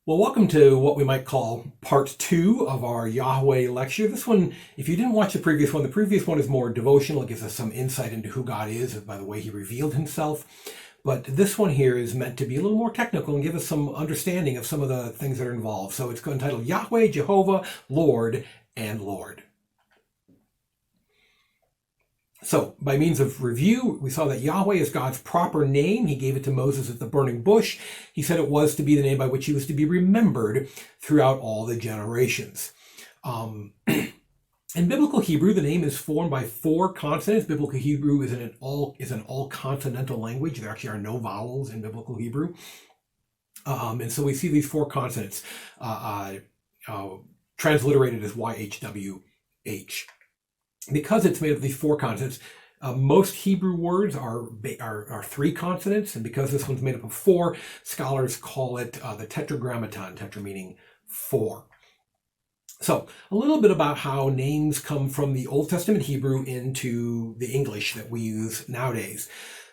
Well, welcome to what we might call part two of our Yahweh lecture. This one, if you didn't watch the previous one is more devotional. It gives us some insight into who God is by the way he revealed himself. But this one here is meant to be a little more technical and give us some understanding of some of the things that are involved. So it's entitled Yahweh, Jehovah, Lord, and Lord. So, by means of review, we saw that Yahweh is God's proper name. He gave it to Moses at the burning bush. He said it was to be the name by which he was to be remembered throughout all the generations. In Biblical Hebrew, the name is formed by four consonants. Biblical Hebrew is an all-consonantal language. There actually are no vowels in Biblical Hebrew. And so we see these four consonants transliterated as YHWH. Because it's made of these four consonants, most Hebrew words are three consonants, and because this one's made up of four, scholars call it the tetragrammaton, tetra meaning four. So, a little bit about how names come from the Old Testament Hebrew into the English that we use nowadays.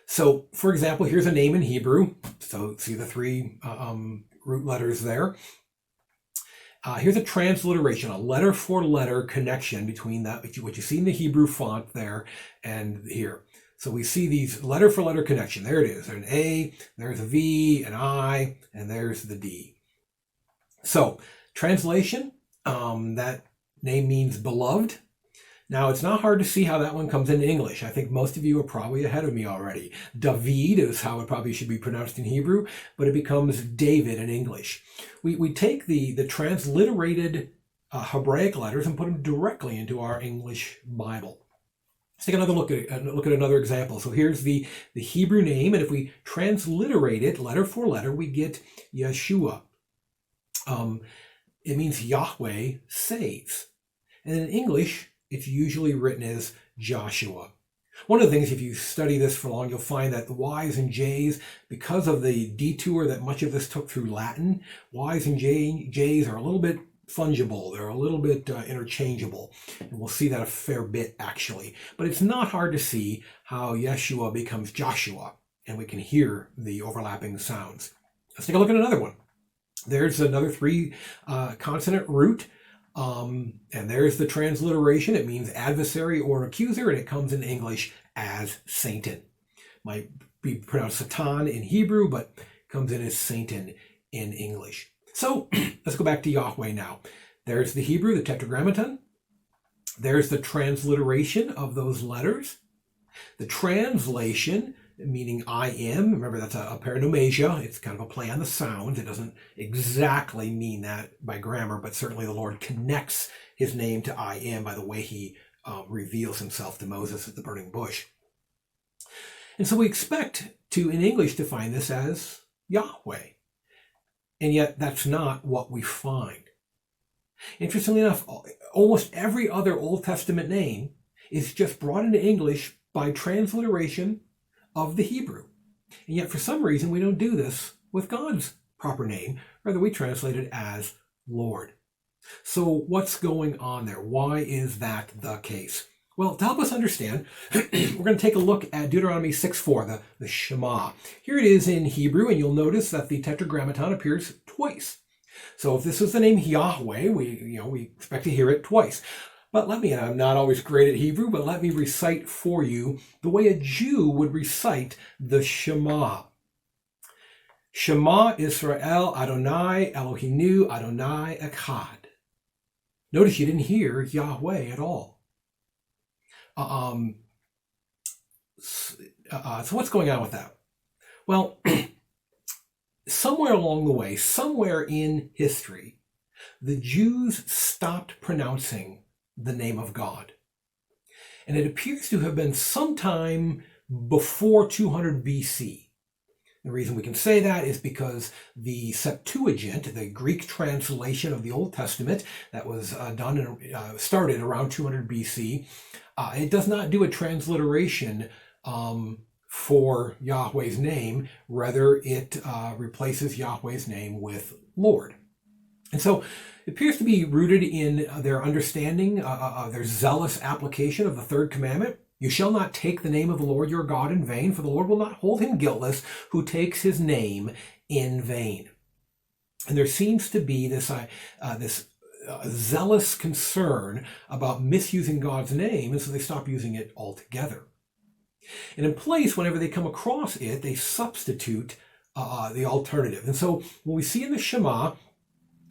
So, for example, here's a name in Hebrew. So, see the three root letters there. Here's a transliteration, a letter for letter connection between that, what you see in the Hebrew font there and here. So we see these letter for letter connection. There it is. There's an A, there's a V, an I, and there's the D. So translation, that name means beloved. Now, it's not hard to see how that one comes into English. I think most of you are probably ahead of me already. David is how it probably should be pronounced in Hebrew, but it becomes David in English. We take the transliterated Hebraic letters and put them directly into our English Bible. Let's take another look at another example. So here's the Hebrew name, and if we transliterate it letter for letter, we get Yeshua. It means Yahweh saves. And in English, it's usually written as Joshua. One of the things, if you study this for long, you'll find that the Y's and J's, because of the detour that much of this took through Latin, Y's and J's are a little bit fungible. They're a little bit interchangeable. And we'll see that a fair bit, actually. But it's not hard to see how Yeshua becomes Joshua, and we can hear the overlapping sounds. Let's take a look at another one. There's another three consonant root. And there's the transliteration. It means adversary or accuser, and it comes in English as Satan. Might be pronounced Satan in Hebrew, but comes in as Satan in English. So let's go back to Yahweh now. There's the Hebrew, the tetragrammaton. There's the transliteration of those letters. The translation, meaning I am. Remember, that's a paranomasia. It's kind of a play on the sounds. It doesn't exactly mean that by grammar, but certainly the Lord connects his name to I am by the way he reveals himself to Moses at the burning bush. And so we expect in English to find this as Yahweh. And yet that's not what we find. Interestingly enough, almost every other Old Testament name is just brought into English by transliteration of the Hebrew. And yet for some reason we don't do this with God's proper name. Rather, we translate it as Lord. So what's going on there? Why is that the case? Well, to help us understand, we're going to take a look at Deuteronomy 6:4, the Shema. Here it is in Hebrew, and you'll notice that the tetragrammaton appears twice. So if this is the name Yahweh, we expect to hear it twice. But and I'm not always great at Hebrew, but let me recite for you the way a Jew would recite the Shema. Shema Israel Adonai Eloheinu Adonai Echad. Notice you didn't hear Yahweh at all. So what's going on with that? Well, somewhere along the way, somewhere in history, the Jews stopped pronouncing the name of God. And it appears to have been sometime before 200 BC. The reason we can say that is because the Septuagint, the Greek translation of the Old Testament that was started around 200 BC, it does not do a transliteration for Yahweh's name. Rather, it replaces Yahweh's name with Lord. And so it appears to be rooted in their understanding, their zealous application of the third commandment. You shall not take the name of the Lord your God in vain, for the Lord will not hold him guiltless who takes his name in vain. And there seems to be this zealous concern about misusing God's name, and so they stop using it altogether. And in place, whenever they come across it, they substitute the alternative. And so when we see in the Shema,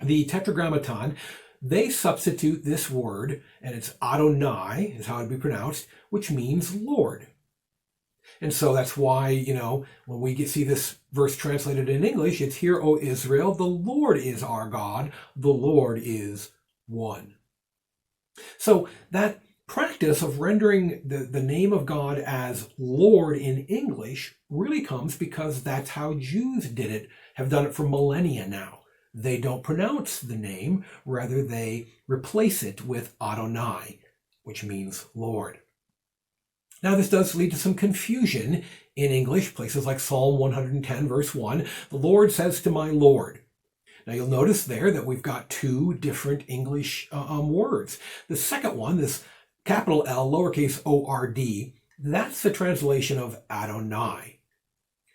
the Tetragrammaton, they substitute this word, and it's Adonai, is how it would be pronounced, which means Lord. And so that's why, when we see this verse translated in English, it's "Hear, O Israel, the Lord is our God, the Lord is one." So that practice of rendering the name of God as Lord in English really comes because that's how Jews did it, have done it for millennia now. They don't pronounce the name, rather they replace it with Adonai, which means Lord. Now this does lead to some confusion in English, places like Psalm 110 verse 1, "The Lord says to my Lord." Now you'll notice there that we've got two different English words. The second one, this capital L, lowercase O-R-D, that's the translation of Adonai.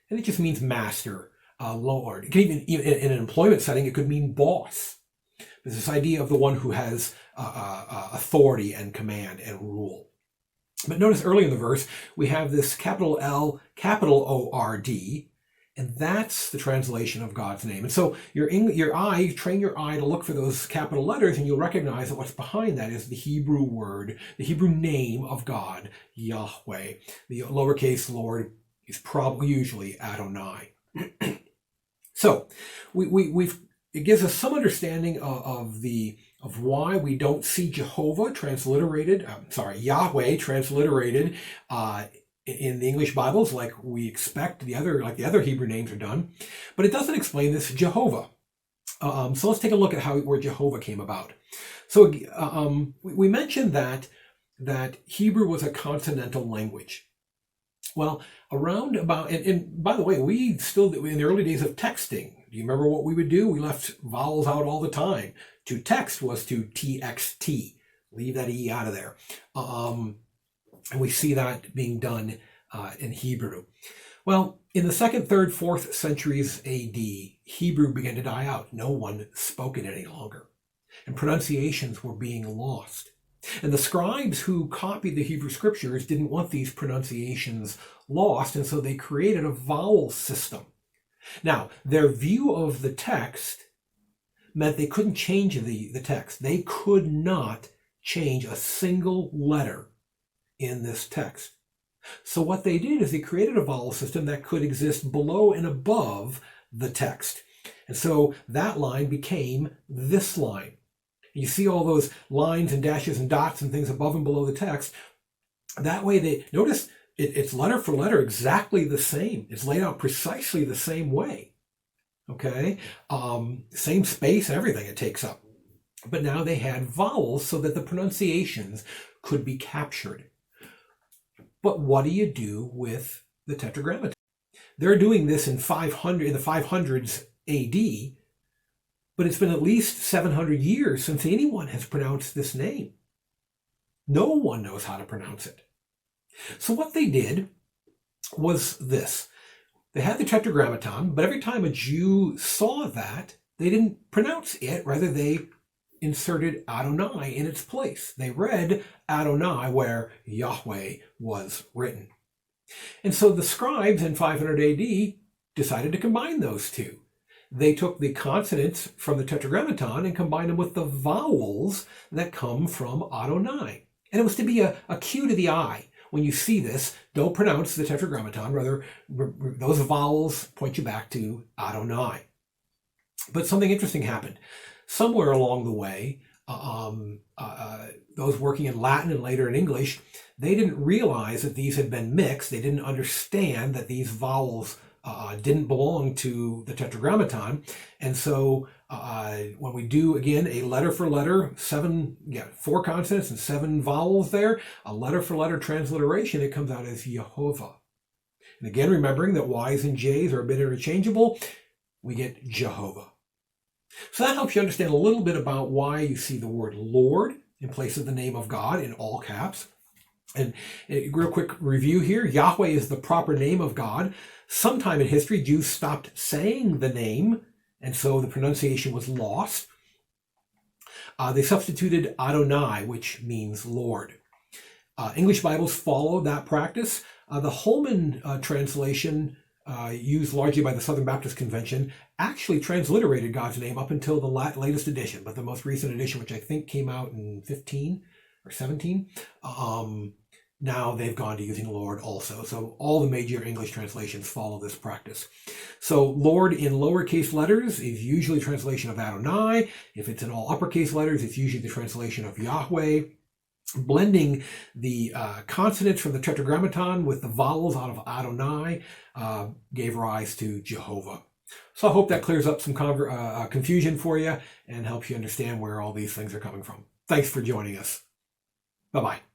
And it just means master, Lord. It could even in an employment setting, it could mean boss. There's this idea of the one who has authority and command and rule. But notice early in the verse, we have this capital L, capital O-R-D, and that's the translation of God's name. And so train your eye to look for those capital letters, and you'll recognize that what's behind that is the Hebrew word, the Hebrew name of God, Yahweh. The lowercase Lord is usually Adonai. So it gives us some understanding of why we don't see Yahweh transliterated in the English Bibles like we expect the other Hebrew names are done, but it doesn't explain this Jehovah. So let's take a look at where Jehovah came about. So we mentioned that Hebrew was a consonantal language. Well, and by the way, we still, in the early days of texting, do you remember what we would do? We left vowels out all the time. To text was to TXT. Leave that E out of there. And we see that being done in Hebrew. Well, in the 2nd, 3rd, 4th centuries AD, Hebrew began to die out. No one spoke it any longer. And pronunciations were being lost. And the scribes who copied the Hebrew scriptures didn't want these pronunciations lost, and so they created a vowel system. Now, their view of the text meant they couldn't change the text. They could not change a single letter in this text. So what they did is they created a vowel system that could exist below and above the text. And so that line became this line. You see all those lines and dashes and dots and things above and below the text. That way notice it's letter for letter exactly the same. It's laid out precisely the same way. Okay? Same space, everything it takes up. But now they had vowels so that the pronunciations could be captured. But what do you do with the Tetragrammaton? They're doing this in the 500s AD, but it's been at least 700 years since anyone has pronounced this name. No one knows how to pronounce it. So what they did was this. They had the Tetragrammaton, but every time a Jew saw that, they didn't pronounce it. Rather, they inserted Adonai in its place. They read Adonai where Yahweh was written. And so the scribes in 500 AD decided to combine those two. They took the consonants from the Tetragrammaton and combined them with the vowels that come from Adonai. And it was to be a cue to the eye. When you see this, don't pronounce the Tetragrammaton. Rather, those vowels point you back to Adonai. But something interesting happened. Somewhere along the way, those working in Latin and later in English, they didn't realize that these had been mixed. They didn't understand that these vowels didn't belong to the Tetragrammaton. And so when we do, again, a letter for letter, 4 consonants and 7 vowels there, a letter for letter transliteration, it comes out as Jehovah. And again, remembering that Y's and J's are a bit interchangeable, we get Jehovah. So that helps you understand a little bit about why you see the word Lord in place of the name of God in all caps. And a real quick review here, Yahweh is the proper name of God. Sometime in history, Jews stopped saying the name and so the pronunciation was lost. They substituted Adonai, which means Lord. English Bibles follow that practice. The Holman translation, used largely by the Southern Baptist Convention, actually transliterated God's name up until the latest edition, but the most recent edition, which I think came out in 15 or 17, now they've gone to using Lord also. So all the major English translations follow this practice. So Lord in lowercase letters is usually a translation of Adonai. If it's in all uppercase letters, it's usually the translation of Yahweh. Blending the consonants from the Tetragrammaton with the vowels out of Adonai gave rise to Jehovah. So I hope that clears up some confusion for you and helps you understand where all these things are coming from. Thanks for joining us. Bye-bye.